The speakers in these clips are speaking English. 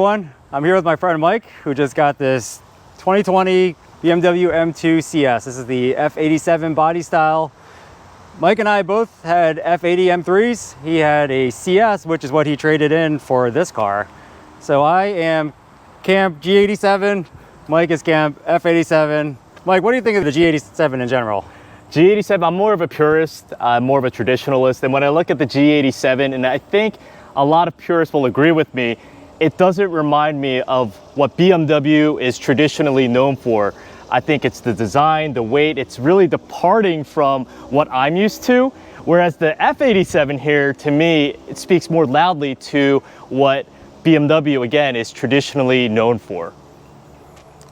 everyone, I'm here with my friend Mike, who just got this 2020 BMW M2 CS. This is the F87 body style. Mike and I both had F80 M3s. He had a CS, which is what he traded in for this car. So I am Camp G87, Mike is Camp F87. Mike, what do you think of the G87 in general? G87, I'm more of a purist, more of a traditionalist. And when I look at the G87, and I think a lot of purists will agree with me, it doesn't remind me of what BMW is traditionally known for. I think it's the design, the weight, it's really departing from what I'm used to. Whereas the F87 here, to me, it speaks more loudly to what BMW, again, is traditionally known for.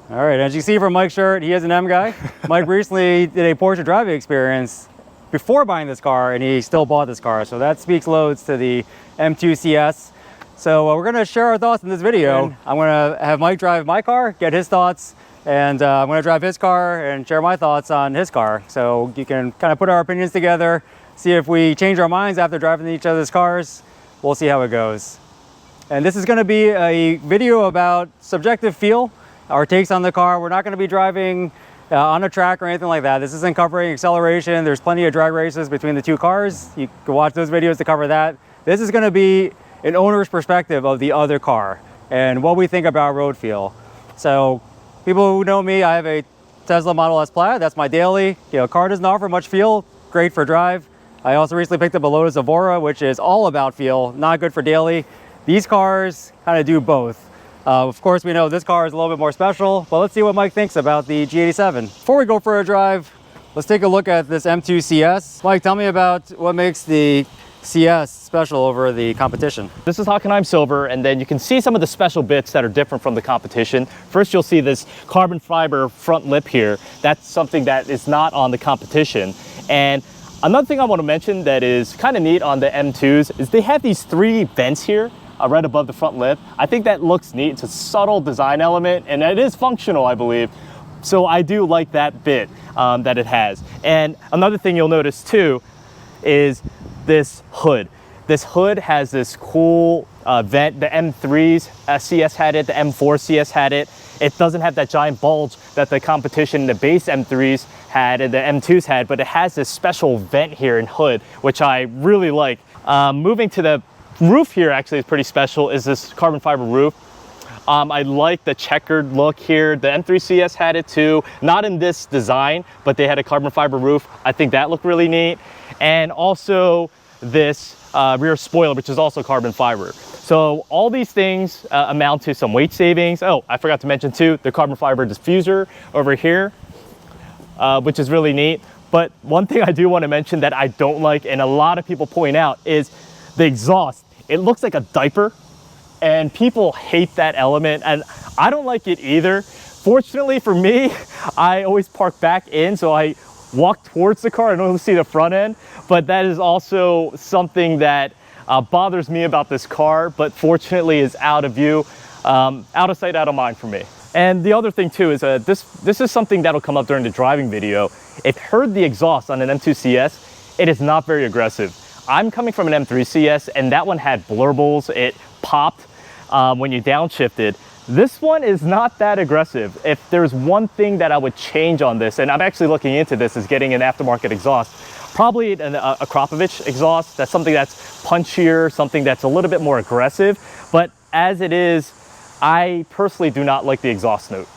All right, as you see from Mike's shirt, he is an M guy. Mike recently did a Porsche driving experience before buying this car, and he still bought this car. So that speaks loads to the M2 CS. So we're gonna share our thoughts in this video. I'm gonna have Mike drive my car, get his thoughts, and I'm gonna drive his car and share my thoughts on his car. So you can kind of put our opinions together, see if we change our minds after driving each other's cars. We'll see how it goes. And this is gonna be a video about subjective feel, our takes on the car. We're not gonna be driving on a track or anything like that. This isn't covering acceleration. There's plenty of drag races between the two cars. You can watch those videos to cover that. This is gonna be an owner's perspective of the other car and what we think about road feel. So people who know me, I have a Tesla Model S Plaid. That's my daily. Car doesn't offer much feel, great for drive. I also recently picked up a Lotus Evora, which is all about feel, not good for daily. These cars kind of do both. Of course, we know this car is a little bit more special, but let's see what Mike thinks about the G87. Before we go for a drive, let's take a look at this M2 CS. Mike, tell me about what makes the CS special over the competition. This is Hockenheim Silver, and then you can see some of the special bits that are different from the competition. First, you'll see this carbon fiber front lip here. That's something that is not on the competition. And another thing I want to mention that is kind of neat on the M2s is they have these 3 vents here right above the front lip. I think that looks neat. It's a subtle design element, and it is functional, I believe. So I do like that bit that it has. And another thing you'll notice too is this hood. This hood has this cool vent. The M3's CS had it, the M4 CS had it. It doesn't have that giant bulge that the competition, the base M3's had and the M2's had, but it has this special vent here and hood, which I really like. Moving to the roof here actually is pretty special, is this carbon fiber roof. I like the checkered look here. The M3 CS had it too, not in this design, but they had a carbon fiber roof. I think that looked really neat. And also this rear spoiler, which is also carbon fiber. So all these things amount to some weight savings. Oh, I forgot to mention too, the carbon fiber diffuser over here, which is really neat. But one thing I do want to mention that I don't like, and a lot of people point out, is the exhaust. It looks like a diaper, and people hate that element, and I don't like it either. Fortunately for me, I always park back in, so I walk towards the car and only see the front end, but that is also something that bothers me about this car, but fortunately is out of view, out of sight, out of mind for me. And the other thing too is this is something that'll come up during the driving video. If you heard the exhaust on an M2 CS, it is not very aggressive. I'm coming from an M3 CS, and that one had blurbles. It popped when you downshifted. This one is not that aggressive. If there's one thing that I would change on this, and I'm actually looking into this, is getting an aftermarket exhaust. Probably a Krapovich exhaust. That's something that's punchier, something that's a little bit more aggressive. But as it is, I personally do not like the exhaust note.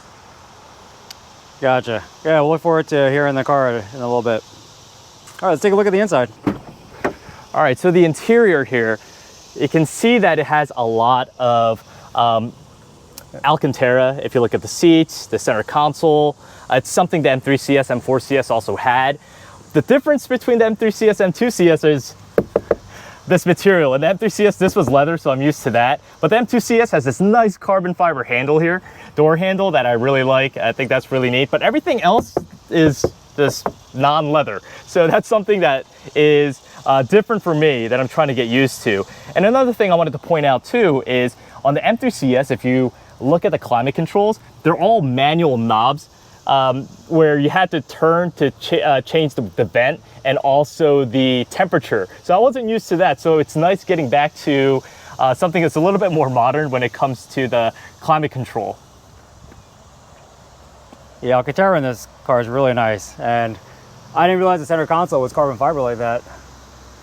Gotcha. Yeah, we'll look forward to hearing the car in a little bit. All right, let's take a look at the inside. All right, so the interior here, you can see that it has a lot of Alcantara. If you look at the seats, the center console, it's something the M3 CS, M4 CS also had. The difference between the M3 CS, M2 CS is this material. And the M3 CS, this was leather, so I'm used to that. But the M2 CS has this nice carbon fiber handle here, door handle, that I really like. I think that's really neat. But everything else is this non-leather. So that's something that is different for me that I'm trying to get used to. And another thing I wanted to point out too is on the M3 CS, if you look at the climate controls, they're all manual knobs where you had to turn to change the vent and also the temperature. So I wasn't used to that. So it's nice getting back to something that's a little bit more modern when it comes to the climate control. Yeah, Alcantara in this car is really nice, and I didn't realize the center console was carbon fiber like that.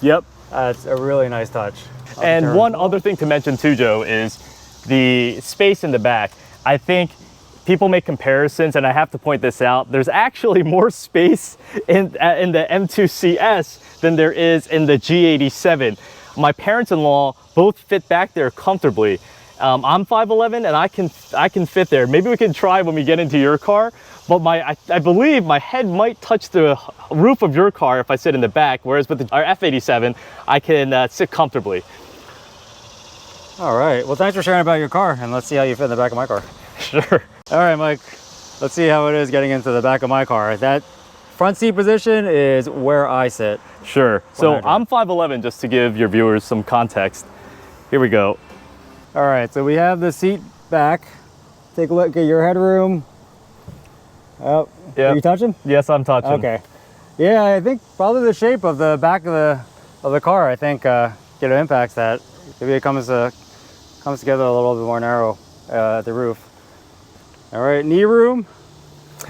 Yep. That's a really nice touch. And one other thing to mention too, Joe, is the space in the back. I think people make comparisons, and I have to point this out. There's actually more space in the M2 CS than there is in the G87. My parents-in-law both fit back there comfortably. I'm 5'11", and I can fit there. Maybe we can try when we get into your car, but I believe my head might touch the roof of your car if I sit in the back, whereas with our F87, I can sit comfortably. All right, well, thanks for sharing about your car, and let's see how you fit in the back of my car. Sure. All right, Mike, let's see how it is getting into the back of my car. That front seat position is where I sit. Sure. So I'm 5'11", just to give your viewers some context. Here we go. All right, so we have the seat back. Take a look at your headroom. Oh, yep. Are you touching? Yes, I'm touching. Okay. Yeah, I think probably the shape of the back of the car, I think, impacts that. Maybe it comes together a little bit more narrow at the roof. All right, knee room.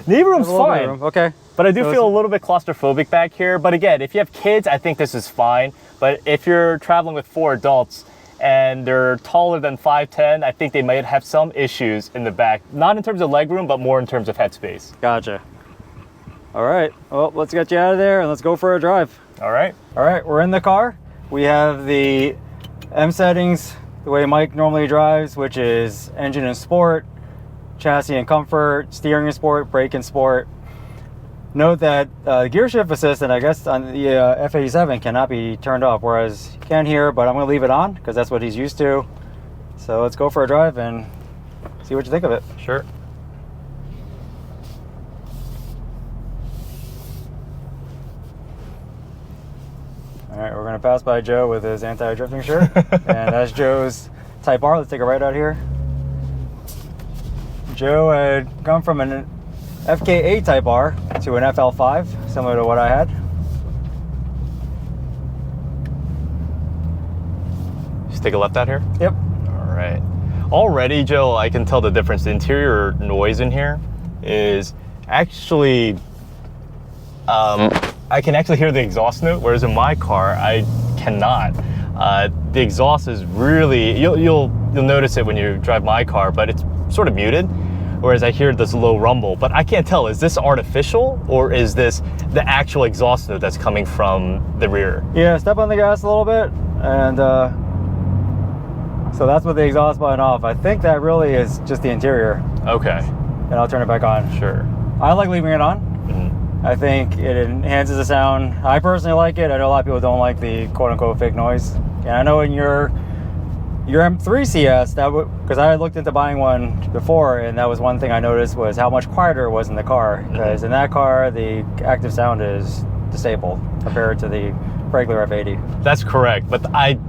Knee room's fine. Okay. But I do feel a little bit claustrophobic back here. But again, if you have kids, I think this is fine. But if you're traveling with 4 adults and they're taller than 5'10", I think they might have some issues in the back. Not in terms of legroom, but more in terms of headspace. Gotcha. All right, well, let's get you out of there and let's go for a drive. All right. All right, we're in the car. We have the M settings, the way Mike normally drives, which is engine in sport, chassis in comfort, steering in sport, brake in sport. Note that gear shift assistant, I guess, on the F87 cannot be turned off, whereas you can here, but I'm going to leave it on because that's what he's used to. So let's go for a drive and see what you think of it. Sure. All right, we're going to pass by Joe with his anti-drifting shirt. And that's Joe's Type R. Let's take a right out here. Joe had come from an FK8 Type R to an FL5, similar to what I had. Just take a left out here? Yep. All right. Already, Joe, I can tell the difference. The interior noise in here is actually, I can actually hear the exhaust note, whereas in my car, I cannot. The exhaust is really, you'll notice it when you drive my car, but it's sort of muted. Whereas I hear this low rumble, but I can't tell, is this artificial or is this the actual exhaust note that's coming from the rear? Yeah, step on the gas a little bit, and so that's with the exhaust button off. I think that really is just the interior. Okay. And I'll turn it back on. Sure. I like leaving it on. Mm-hmm. I think it enhances the sound. I personally like it. I know a lot of people don't like the quote-unquote fake noise. And I know in your M3 CS, because I looked into buying one before, and that was one thing I noticed was how much quieter it was in the car. Because in that car, the active sound is disabled compared to the regular F80. That's correct. But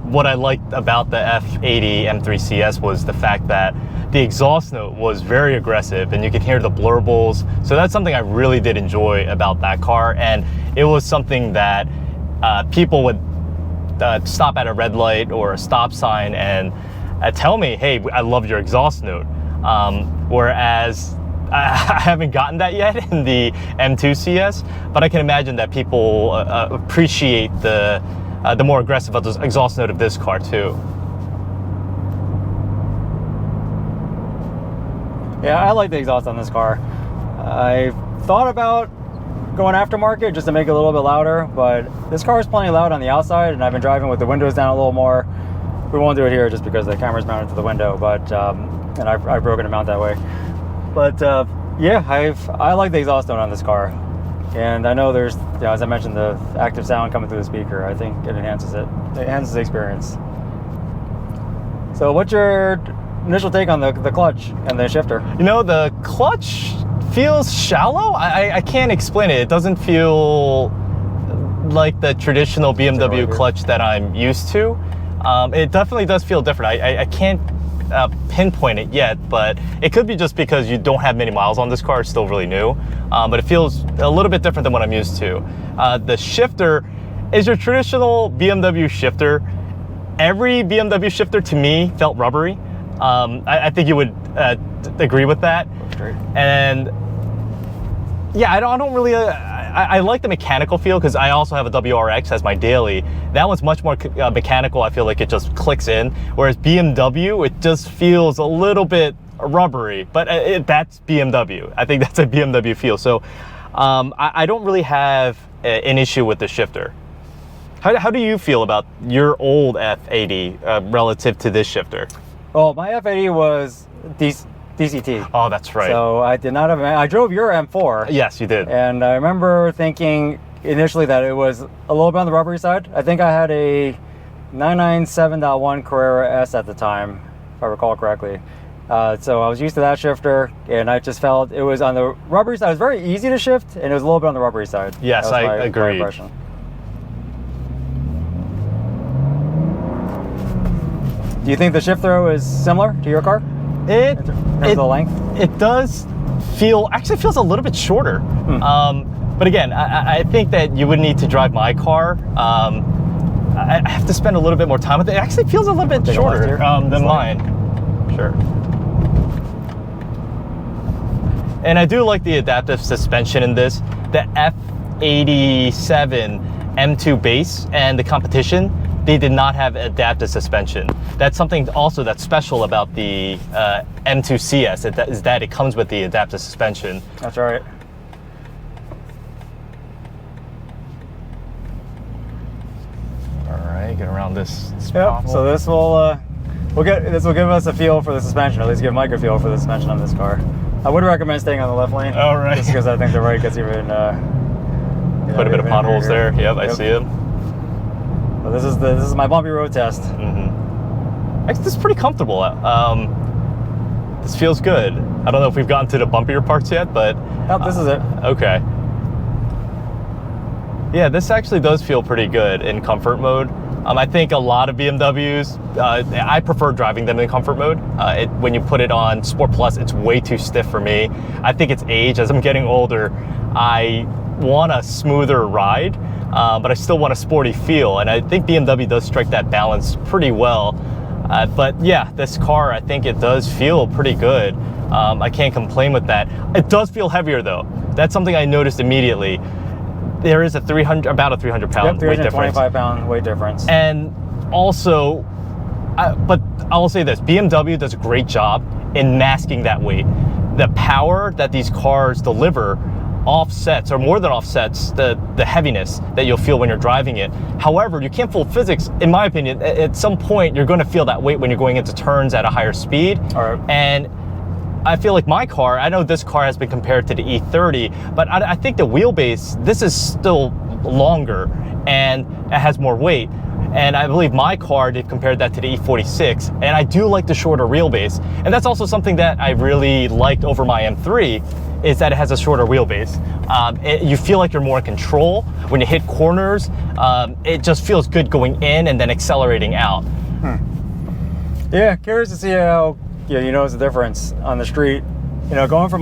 what I liked about the F80 M3 CS was the fact that the exhaust note was very aggressive, and you could hear the blurbles. So that's something I really did enjoy about that car, and it was something that people would stop at a red light or a stop sign and tell me, hey, I love your exhaust note. Whereas I haven't gotten that yet in the M2 CS, but I can imagine that people appreciate the more aggressive exhaust note of this car too. Yeah, I like the exhaust on this car. I thought about going aftermarket just to make it a little bit louder, but this car is plenty loud on the outside, and I've been driving with the windows down a little more. We won't do it here just because the camera's mounted to the window, but and I've broken the mount that way. But yeah, I like the exhaust note on this car, and I know there's, as I mentioned, the active sound coming through the speaker. I think it enhances it. It enhances the experience. So what's your initial take on the clutch and the shifter? You know, the clutch feels shallow. I can't explain it. It doesn't feel like the traditional BMW clutch that I'm used to. It definitely does feel different. I can't pinpoint it yet, but it could be just because you don't have many miles on this car. It's still really new, but it feels a little bit different than what I'm used to. The shifter is your traditional BMW shifter. every BMW shifter to me felt rubbery. I think you would agree with that. Great. And yeah, I don't really, I like the mechanical feel because I also have a WRX as my daily. That one's much more mechanical. I feel like it just clicks in. Whereas BMW, it just feels a little bit rubbery, but that's BMW. I think that's a BMW feel. So I don't really have an issue with the shifter. How do you feel about your old F80 relative to this shifter? Well, my F80 was DCT. Oh, that's right. So I did not have, I drove your M4. Yes, you did. And I remember thinking initially that it was a little bit on the rubbery side. I think I had a 997.1 Carrera S at the time, if I recall correctly. So I was used to that shifter, and I just felt it was on the rubbery side. It was very easy to shift, and it was a little bit on the rubbery side. Yes, I agree. Impression. Do you think the shift throw is similar to your car? In terms of the length? It does actually feels a little bit shorter. But again, I think that you would need to drive my car. I have to spend a little bit more time with it. It actually feels a little bit shorter than mine. Sure. And I do like the adaptive suspension in this. The F87 M2 base and the competition, they did not have adaptive suspension. That's something also that's special about the M2 CS, is that it comes with the adaptive suspension. That's right. All right, get around this. Yep. So this will give us a feel for the suspension, or at least give Mike a feel for the suspension on this car. I would recommend staying on the left lane. All right. Just because I think the right gets even. Quite a bit of potholes there. Yep, I see them. Well, this is my bumpy road test. This is pretty comfortable. This feels good. I don't know if we've gotten to the bumpier parts yet, but Yep, this is it. Okay. Yeah, this actually does feel pretty good in comfort mode. I think a lot of BMWs, I prefer driving them in comfort mode. When you put it on Sport Plus, it's way too stiff for me. I think it's age. As I'm getting older, I want a smoother ride, but I still want a sporty feel. And I think BMW does strike that balance pretty well. But yeah, this car, I think it does feel pretty good. I can't complain with that. It does feel heavier though. That's something I noticed immediately. There is about a 300 pound weight difference. 325 pound weight difference. And also, but I will say this, BMW does a great job in masking that weight. The power that these cars deliver offsets, or more than offsets, the heaviness that you'll feel when you're driving it. However, you can't fool physics. In my opinion, at some point, you're gonna feel that weight when you're going into turns at a higher speed. All right. And I feel like my car, I know this car has been compared to the E30, but I think the wheelbase, this is still longer and it has more weight. And I believe my car did compare that to the E46, and I do like the shorter wheelbase. And that's also something that I really liked over my M3, is that it has a shorter wheelbase. You feel like you're more in control. When you hit corners, it just feels good going in and then accelerating out. Yeah, curious to see how you notice the difference on the street. You know, going from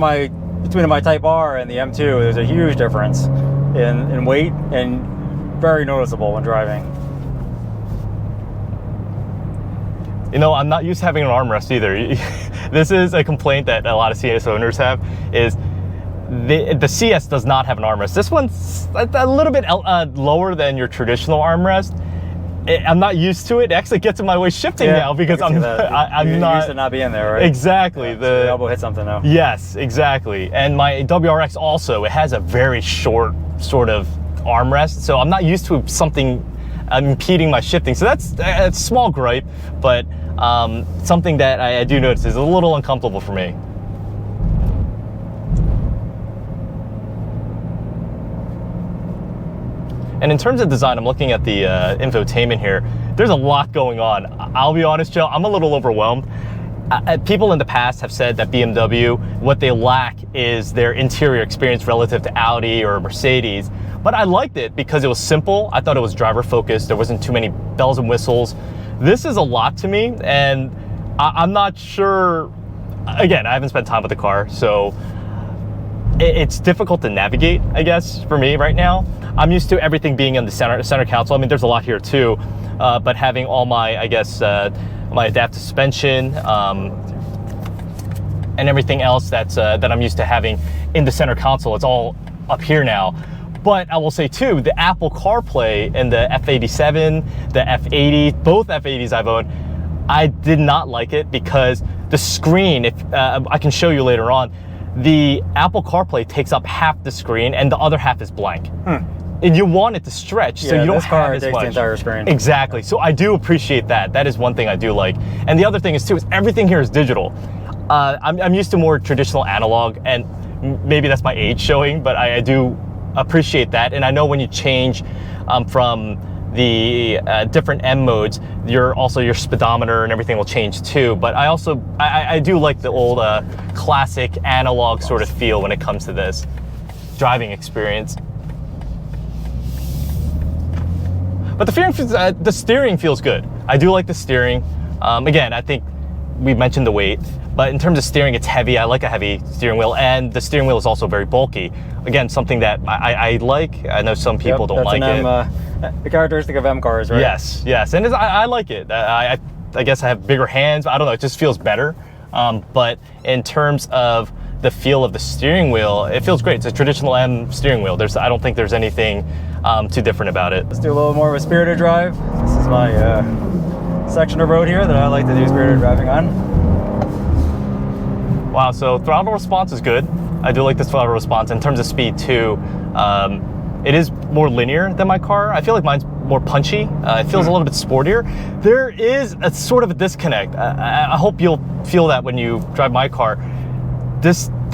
between my Type R and the M2, there's a huge difference in weight, and very noticeable when driving. You know, I'm not used to having an armrest either. This is a complaint that a lot of CS owners have, is the CS does not have an armrest. This one's a little bit lower than your traditional armrest. I'm not used to it. It actually gets in my way shifting now because I'm not used to not being there, right? Exactly. Yeah, so the elbow hit something now. Yes, exactly. And my WRX also, it has a very short sort of armrest, so I'm not used to something impeding my shifting. So that's a small gripe, but something that I do notice is a little uncomfortable for me. And in terms of design, I'm looking at the infotainment here. There's a lot going on. I'll be honest, Joe, I'm a little overwhelmed. People in the past have said that BMW, what they lack is their interior experience relative to Audi or Mercedes. But I liked it because it was simple. I thought it was driver focused. There wasn't too many bells and whistles. This is a lot to me, and I'm not sure. Again, I haven't spent time with the car, so it's difficult to navigate, I guess, for me right now. I'm used to everything being in the center console. I mean, there's a lot here too, but having all my, I guess, my adaptive suspension and everything else that I'm used to having in the center console, it's all up here now. But I will say too, the Apple CarPlay and the F87, the F80, both F80s I've owned, I did not like it because the screen, if I can show you later on, the Apple CarPlay takes up half the screen and the other half is blank. And you want it to stretch, so you don't have as much. The entire screen. Exactly. So I do appreciate that. That is one thing I do like. And the other thing is too, is everything here is digital. I'm used to more traditional analog, and maybe that's my age showing, but I do appreciate that. And I know when you change from the different M modes, your speedometer and everything will change too. But I do like the old classic analog sort of feel when it comes to this driving experience. But the steering feels good. I do like the steering. Again, I think we mentioned the weight, but in terms of steering, it's heavy. I like a heavy steering wheel, and the steering wheel is also very bulky. Again, something that I like. I know some people don't like it. The characteristic of M cars, right? Yes, yes, and I like it. I guess I have bigger hands. I don't know, it just feels better. But in terms of the feel of the steering wheel, it feels great. It's a traditional M steering wheel. I don't think there's anything too different about it. Let's do a little more of a spirited drive. This is my section of road here that I like to do spirited driving on. Wow, so throttle response is good. I do like this throttle response. In terms of speed too, it is more linear than my car. I feel like mine's more punchy. It feels a little bit sportier. There is a sort of a disconnect. I hope you'll feel that when you drive my car.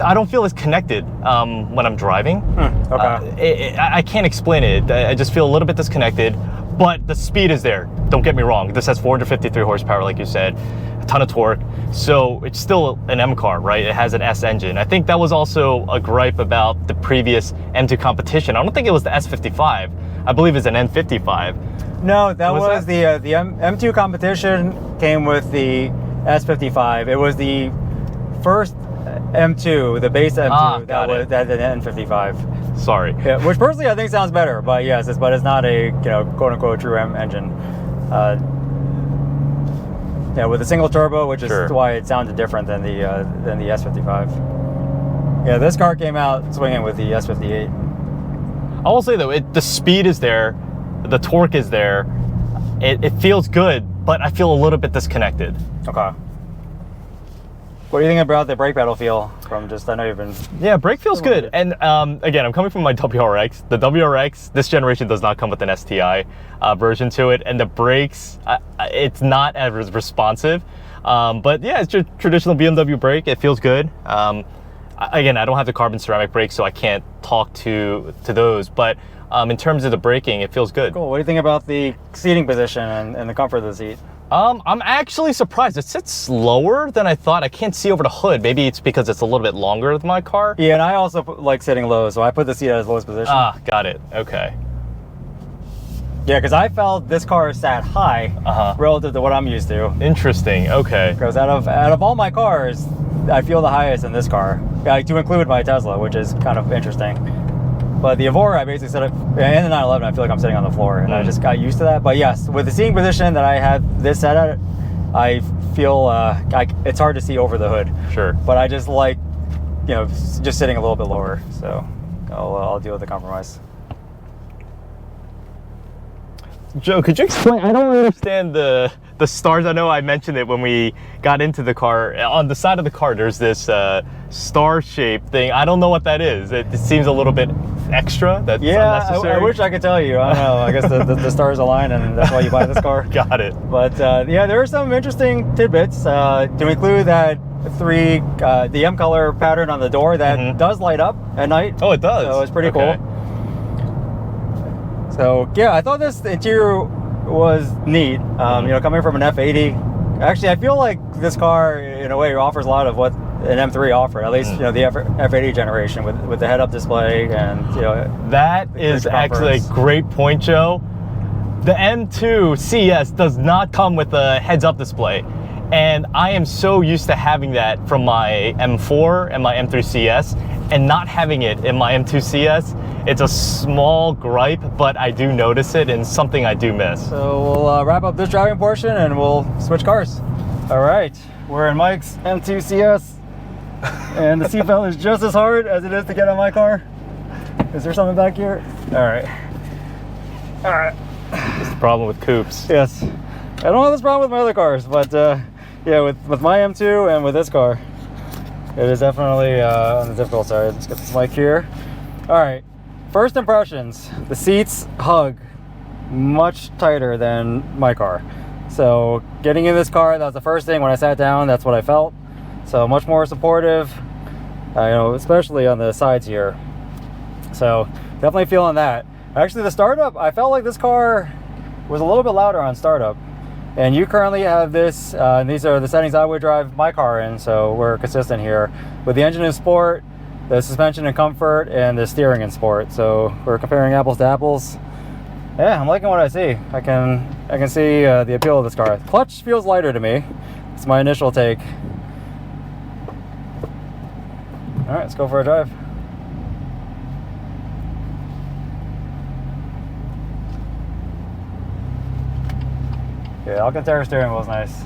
I don't feel as connected when I'm driving. Okay. I can't explain it. I just feel a little bit disconnected, but the speed is there. Don't get me wrong. This has 453 horsepower, like you said, a ton of torque. So it's still an M car, right? It has an S engine. I think that was also a gripe about the previous M2 competition. I don't think it was the S55. I believe it's an N55. No, that was the M2 competition came with the S55. It was the first M2, the base M2, that the N55. Sorry. Yeah, which personally I think sounds better, but yes, it's not a quote unquote true M engine. Yeah, with a single turbo, which is why it sounded different than the S55. Yeah, this car came out swinging with the S58. I will say though, the speed is there, the torque is there, it feels good, but I feel a little bit disconnected. Okay. What do you think about the brake pedal feel from just, I know you've been... Yeah, brake feels good. And again, I'm coming from my WRX. The WRX, this generation does not come with an STI version to it. And the brakes, it's not as responsive. But yeah, it's just traditional BMW brake. It feels good. Again, I don't have the carbon ceramic brakes, so I can't talk to those. But in terms of the braking, it feels good. Cool. What do you think about the seating position and the comfort of the seat? I'm actually surprised. It sits lower than I thought. I can't see over the hood. Maybe it's because it's a little bit longer than my car. Yeah, and I also like sitting low, so I put the seat at its lowest position. Ah, got it. Okay. Yeah, because I felt this car sat high relative to what I'm used to. Interesting. Okay. Because out of all my cars, I feel the highest in this car, to include my Tesla, which is kind of interesting. But the Evora, I basically set up, and the 911, I feel like I'm sitting on the floor, and I just got used to that. But yes, with the seating position that I had this set at, I feel it's hard to see over the hood. Sure. But I just like, just sitting a little bit lower. So I'll deal with the compromise. Joe, could you explain? I don't understand the stars. I know I mentioned it when we got into the car. On the side of the car, there's this star-shaped thing. I don't know what that is. It seems a little bit extra. That's unnecessary. I wish I could tell you. I don't know. I guess the stars align, and that's why you buy this car. Got it. But yeah, there are some interesting tidbits to include that the M color pattern on the door that does light up at night. Oh, it does. So it's pretty cool. So yeah, I thought this interior was neat. Coming from an F80, actually I feel like this car in a way offers a lot of what an M3 offered. At least the F80 generation with the head-up display and that is actually a great point, Joe. The M2 CS does not come with a heads-up display, and I am so used to having that from my M4 and my M3 CS, and not having it in my M2 CS. It's a small gripe, but I do notice it and something I do miss. So we'll wrap up this driving portion and we'll switch cars. All right, we're in Mike's M2 CS, and the seatbelt is just as hard as it is to get on my car. Is there something back here? All right. All right. It's the problem with coupes. Yes. I don't have this problem with my other cars, but yeah, with my M2 and with this car, it is definitely on the difficult side. Let's get this mic here. All right. First impressions, the seats hug much tighter than my car. So getting in this car, that was the first thing when I sat down, that's what I felt. So much more supportive, you know, especially on the sides here. So definitely feeling that. Actually, the startup, I felt like this car was a little bit louder on startup. And you currently have this, and these are the settings I would drive my car in, so we're consistent here. With the engine in sport, the suspension in comfort, and the steering in sport. So we're comparing apples to apples. Yeah, I'm liking what I see. I can see the appeal of this car. Clutch feels lighter to me. It's my initial take. All right, let's go for a drive. Yeah, Alcantara steering wheel is nice.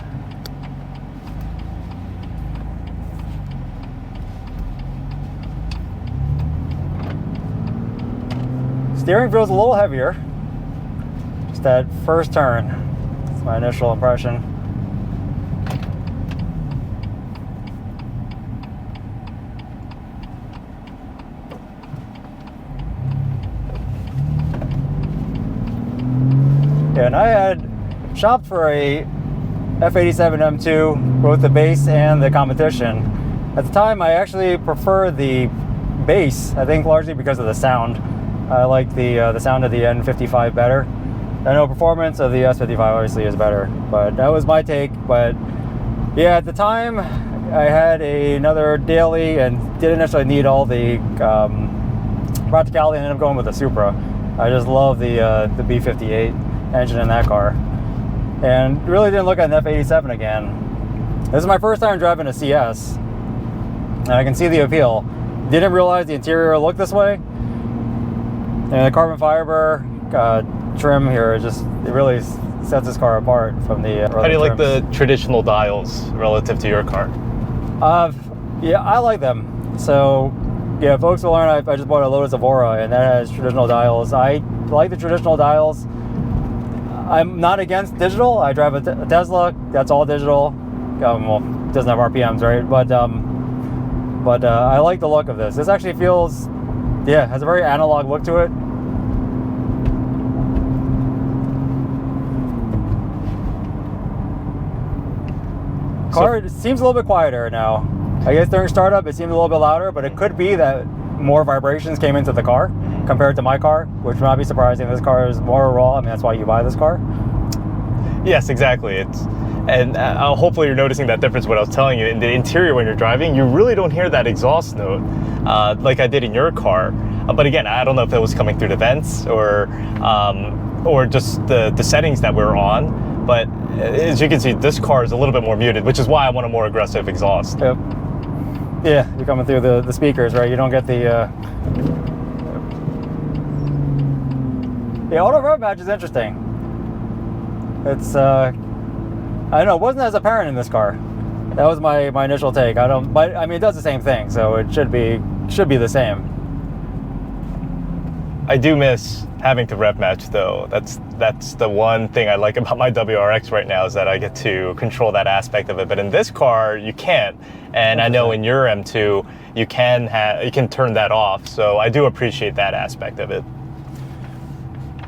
Steering feels a little heavier. Just that first turn. That's my initial impression. Yeah, and I had shopped for a F87 M2, both the base and the competition. At the time, I actually preferred the base, I think largely because of the sound. I like the sound of the N55 better. I know performance of the S55 obviously is better, but that was my take. But yeah, at the time, I had another daily and didn't necessarily need all the practicality, and ended up going with the Supra. I just love the B58 engine in that car. And really didn't look at an F87 again. This is my first time driving a CS, and I can see the appeal. Didn't realize the interior looked this way. And the carbon fiber trim here, it really sets this car apart from the How do you like the traditional dials relative to your car? Yeah, I like them. So yeah, folks will learn I just bought a Lotus Evora, and that has traditional dials. I like the traditional dials. I'm not against digital. I drive a Tesla, that's all digital. Well, it doesn't have RPMs, right? But I like the look of this. This actually feels, yeah, has a very analog look to it. Car, it seems a little bit quieter now. I guess during startup it seemed a little bit louder, but it could be that more vibrations came into the car compared to my car, which would not be surprising. This car is more raw. I mean, that's why you buy this car. Yes, exactly. Hopefully you're noticing that difference. What I was telling you in the interior when you're driving, you really don't hear that exhaust note like I did in your car. But again, I don't know if it was coming through the vents or just the settings that we're on. But as you can see, this car is a little bit more muted, which is why I want a more aggressive exhaust. Yep. Yeah, you're coming through the speakers, right? You don't get the... The auto road match is interesting. It's, I don't know, it wasn't as apparent in this car. That was my initial take. But I mean, it does the same thing, so it should be the same. I do miss having to rev match though. That's the one thing I like about my WRX right now, is that I get to control that aspect of it. But in this car, you can't. And I know in your M2, you can turn that off. So I do appreciate that aspect of it.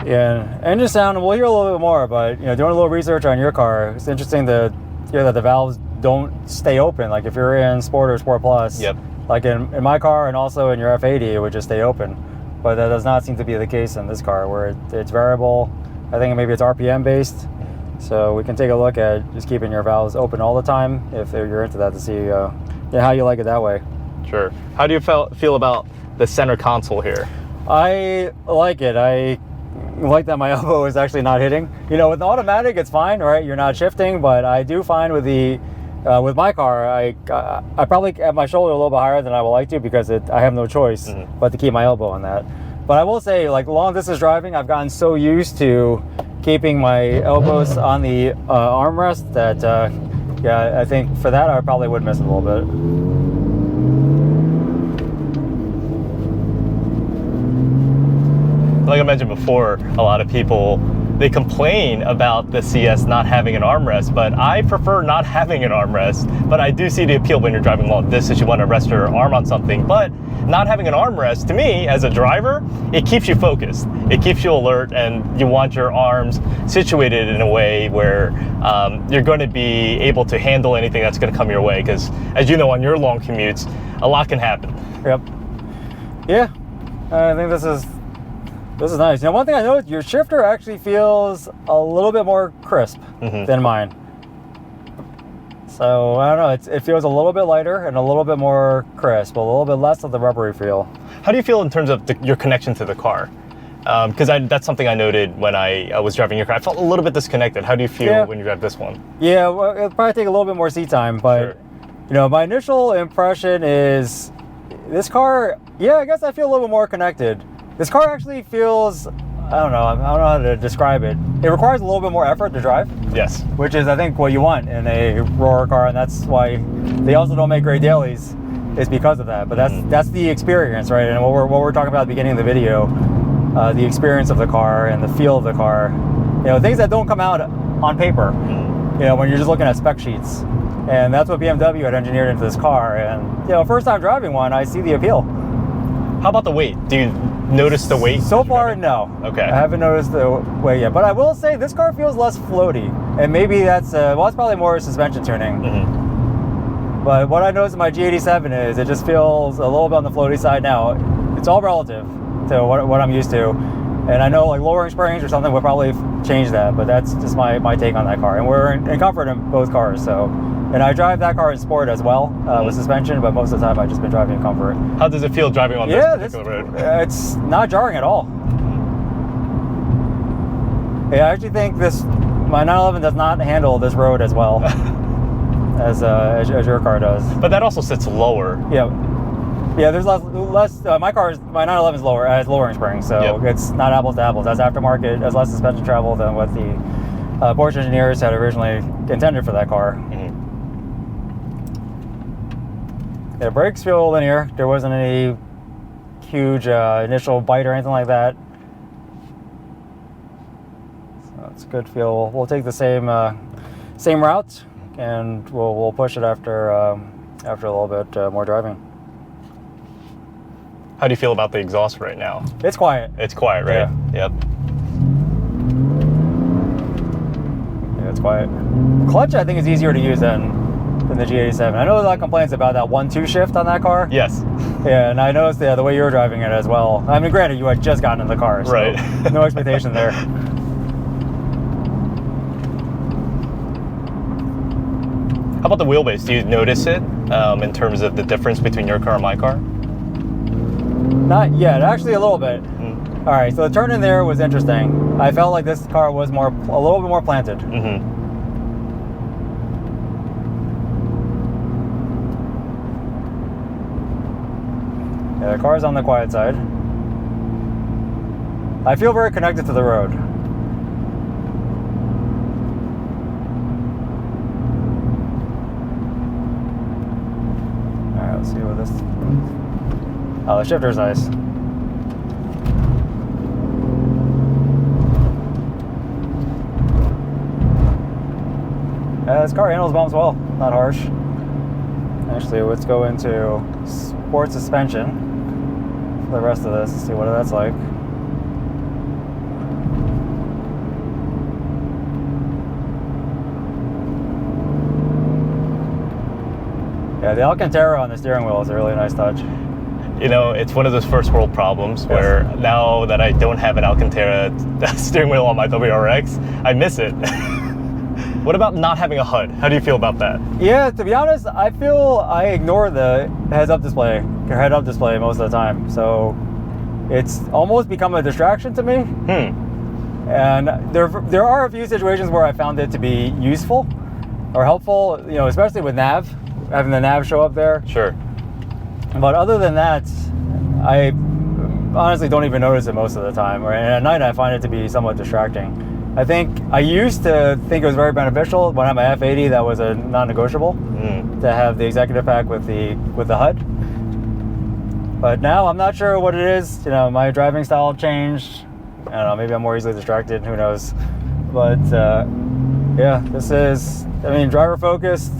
Yeah, engine sound, we'll hear a little bit more, but doing a little research on your car, it's interesting to hear that the valves don't stay open. Like if you're in Sport or Sport Plus, yep. Like in my car and also in your F80, it would just stay open. But that does not seem to be the case in this car, where it's variable. I think maybe it's RPM based. So we can take a look at just keeping your valves open all the time if you're into that, to see how you like it that way. Sure. How do you feel about the center console here? I like it. I like that my elbow is actually not hitting. With the automatic, it's fine, right? You're not shifting, but I do find with with my car, I probably have my shoulder a little bit higher than I would like to, because I have no choice but to keep my elbow on that. But I will say, like long distance driving, I've gotten so used to keeping my elbows on the armrest that, yeah, I think for that I probably would miss it a little bit. Like I mentioned before, a lot of people, they complain about the CS not having an armrest, but I prefer not having an armrest. But I do see the appeal when you're driving long distance, you want to rest your arm on something. But not having an armrest, to me, as a driver, it keeps you focused. It keeps you alert, and you want your arms situated in a way where you're going to be able to handle anything that's going to come your way. Because as you know, on your long commutes, a lot can happen. Yep. Yeah, I think this is nice. You know, one thing I noticed, your shifter actually feels a little bit more crisp than mine. So I don't know, it feels a little bit lighter and a little bit more crisp, a little bit less of the rubbery feel. How do you feel in terms of your connection to the car? Because that's something I noted when I was driving your car. I felt a little bit disconnected. How do you feel when you drive this one? Yeah, well, it'll probably take a little bit more seat time, but sure. You know, my initial impression is this car, yeah, I guess I feel a little bit more connected. This car actually feels, I don't know how to describe it. It requires a little bit more effort to drive. Yes. Which is, I think, what you want in a roar car, and that's why they also don't make great dailies, is because of that. But that's the experience, right? And what we're talking about at the beginning of the video, the experience of the car and the feel of the car. You know, things that don't come out on paper, you know, when you're just looking at spec sheets. And that's what BMW had engineered into this car. And, you know, first time driving one, I see the appeal. How about the weight? Do you notice the weight? So far, no. Okay. I haven't noticed the weight yet. But I will say this car feels less floaty. And maybe that's, well, it's probably more suspension tuning. But what I noticed in my G87 is it just feels a little bit on the floaty side now. It's all relative to what I'm used to. And I know like lowering springs or something would probably change that. But that's just my take on that car. And we're in comfort in both cars, so. And I drive that car in sport as well, with suspension, but most of the time I've just been driving in comfort. How does it feel driving on this particular road? It's not jarring at all. Yeah, I actually think my 911 does not handle this road as well as your car does. But that also sits lower. Yeah. Yeah, there's less my 911 is lower, has lowering springs, so it's not apples to apples. That's aftermarket, has less suspension travel than what the Porsche engineers had originally intended for that car. The brakes feel linear. There wasn't any huge initial bite or anything like that. So it's a good feel. We'll take the same route, and we'll push it after a little bit more driving. How do you feel about the exhaust right now? It's quiet. It's quiet, right? Yeah. Yep. Yeah, it's quiet. Clutch, I think, is easier to use than the G87. I know there's a lot of complaints about that 1-2 shift on that car. Yes. Yeah, and I noticed the way you were driving it as well. I mean, granted, you had just gotten in the car, so right. No expectation there. How about the wheelbase? Do you notice it in terms of the difference between your car and my car? Not yet, actually a little bit. All right, so the turn in there was interesting. I felt like this car was a little bit more planted. Yeah, the car's on the quiet side. I feel very connected to the road. All right, let's see what this. Oh, the shifter's nice. This car handles bumps well, not harsh. Actually, let's go into sport suspension. The rest of this, see what that's like. Yeah, the Alcantara on the steering wheel is a really nice touch. You know, it's one of those first world problems where now that I don't have an Alcantara steering wheel on my WRX, I miss it. What about not having a HUD? How do you feel about that? Yeah, to be honest, I feel I ignore the head-up display most of the time. So it's almost become a distraction to me. And there are a few situations where I found it to be useful or helpful, you know, especially with nav, having the nav show up there. Sure. But other than that, honestly don't even notice it most of the time. Right? And at night, I find it to be somewhat distracting. I think I used to think it was very beneficial when I had my F80. That was a non-negotiable to have the executive pack with the HUD. But now I'm not sure what it is. You know, my driving style changed. I don't know. Maybe I'm more easily distracted. Who knows? But yeah, this is. I mean, driver focused.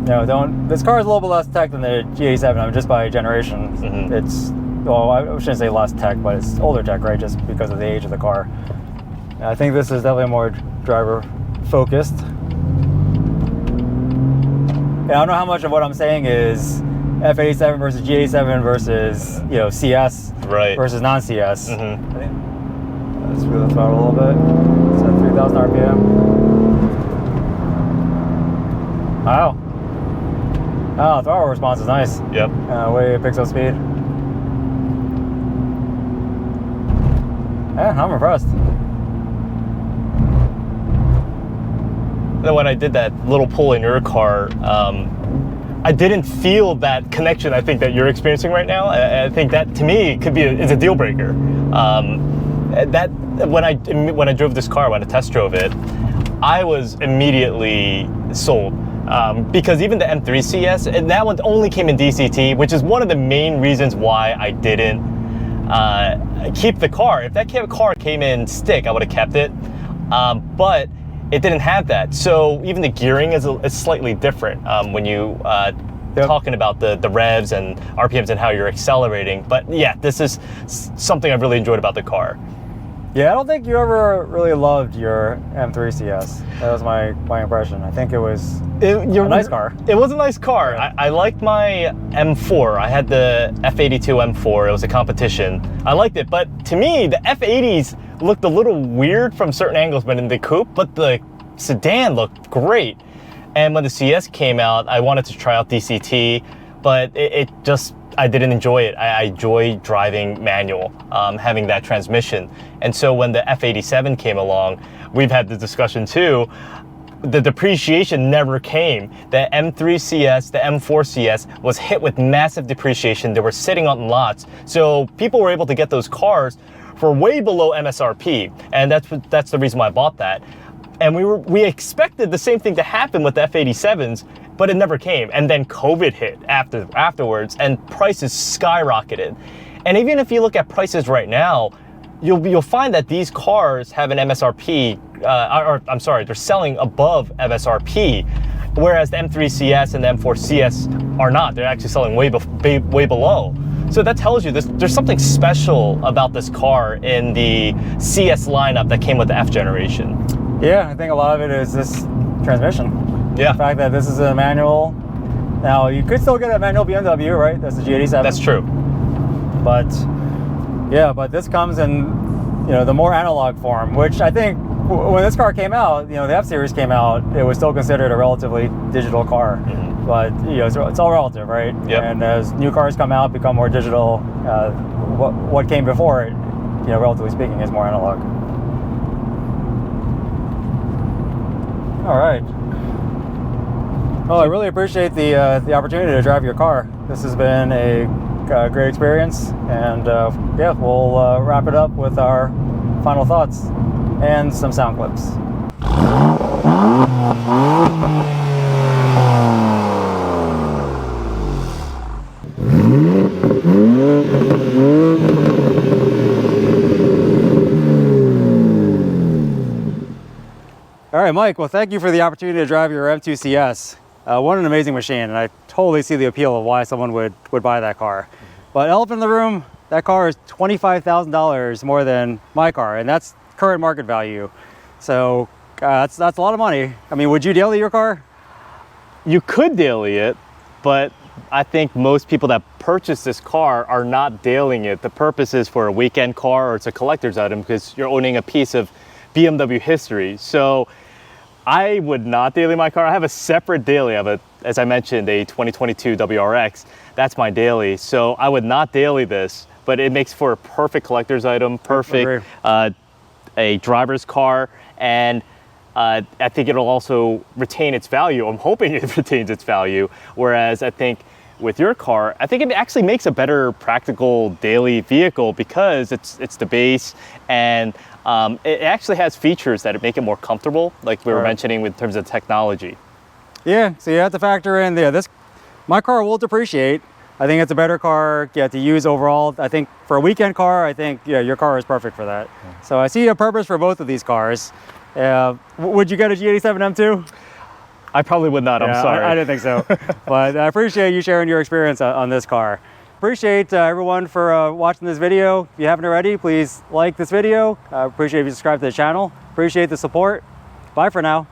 You know, this car is a little bit less tech than the G87. I mean, just by generation. It's. Well, I shouldn't say less tech, but it's older tech, right? Just because of the age of the car. And I think this is definitely more driver focused. And I don't know how much of what I'm saying is F87 versus G87 versus, you know, CS versus non-CS. I think let's screw the throttle a little bit. It's at 3,000 RPM. Wow. Oh, the throttle response is nice. Yep. Way it picks up speed. Yeah, I'm impressed. Then when I did that little pull in your car, I didn't feel that connection I think that you're experiencing right now. I think that to me could be is a deal breaker. That when I drove this car, when I test drove it, I was immediately sold. Because even the M2 CS, and that one only came in DCT, which is one of the main reasons why I didn't keep the car. If that car came in stick, I would have kept it, but it didn't have that. So even the gearing is slightly different when you talking about the revs and RPMs and how you're accelerating. But yeah, this is something I've really enjoyed about the car. Yeah, I don't think you ever really loved your M2 CS. That was my impression. I think it was a nice car. It was a nice car. Yeah. I liked my M4. I had the F82 M4. It was a competition. I liked it, but to me, the F80s looked a little weird from certain angles, but in the coupe, but the sedan looked great. And when the CS came out, I wanted to try out DCT, but I didn't enjoy it. I enjoy driving manual, having that transmission. And so when the F87 came along, we've had the discussion too, the depreciation never came. The M3 CS, the M4 CS was hit with massive depreciation. They were sitting on lots. So people were able to get those cars for way below MSRP. And that's the reason why I bought that. And we expected the same thing to happen with the F87s, but it never came. And then COVID hit afterwards, and prices skyrocketed. And even if you look at prices right now, you'll find that these cars have an MSRP, they're selling above MSRP, whereas the M3 CS and the M4 CS are not. They're actually selling way below. So that tells you there's something special about this car in the CS lineup that came with the F generation. Yeah, I think a lot of it is this transmission. Yeah. The fact that this is a manual. Now, you could still get a manual BMW, right? That's the G87. That's true. But, yeah, but this comes in, you know, the more analog form, which I think when this car came out, you know, the F-Series came out, it was still considered a relatively digital car. But, you know, it's all relative, right? Yep. And as new cars come out, become more digital, what came before it, you know, relatively speaking, is more analog. All right. Well, I really appreciate the opportunity to drive your car. This has been a great experience, and yeah, we'll wrap it up with our final thoughts and some sound clips. All right, Mike, well, thank you for the opportunity to drive your M2 CS. What an amazing machine, and I totally see the appeal of why someone would buy that car. But elephant in the room, that car is $25,000 more than my car, and that's current market value. So that's a lot of money. I mean, would you daily your car? You could daily it, but I think most people that purchase this car are not dailying it. The purpose is for a weekend car, or it's a collector's item because you're owning a piece of BMW history. So I would not daily my car. I have a separate daily. I have as I mentioned, a 2022 WRX. That's my daily. So I would not daily this, but it makes for a perfect collector's item, perfect a driver's car, and I think it'll also retain its value. I'm hoping it retains its value. Whereas I think with your car, I think it actually makes a better practical daily vehicle because it's the base, and it actually has features that make it more comfortable, like we were mentioning in terms of technology. Yeah, so you have to factor in my car will depreciate. I think it's a better car to use overall. I think for a weekend car, I think your car is perfect for that. So I see a purpose for both of these cars. Would you get a G87 M2? I probably would not, I'm sorry. I didn't think so. But I appreciate you sharing your experience on this car. Appreciate everyone for watching this video. If you haven't already, please like this video. Appreciate if you subscribe to the channel. Appreciate the support. Bye for now.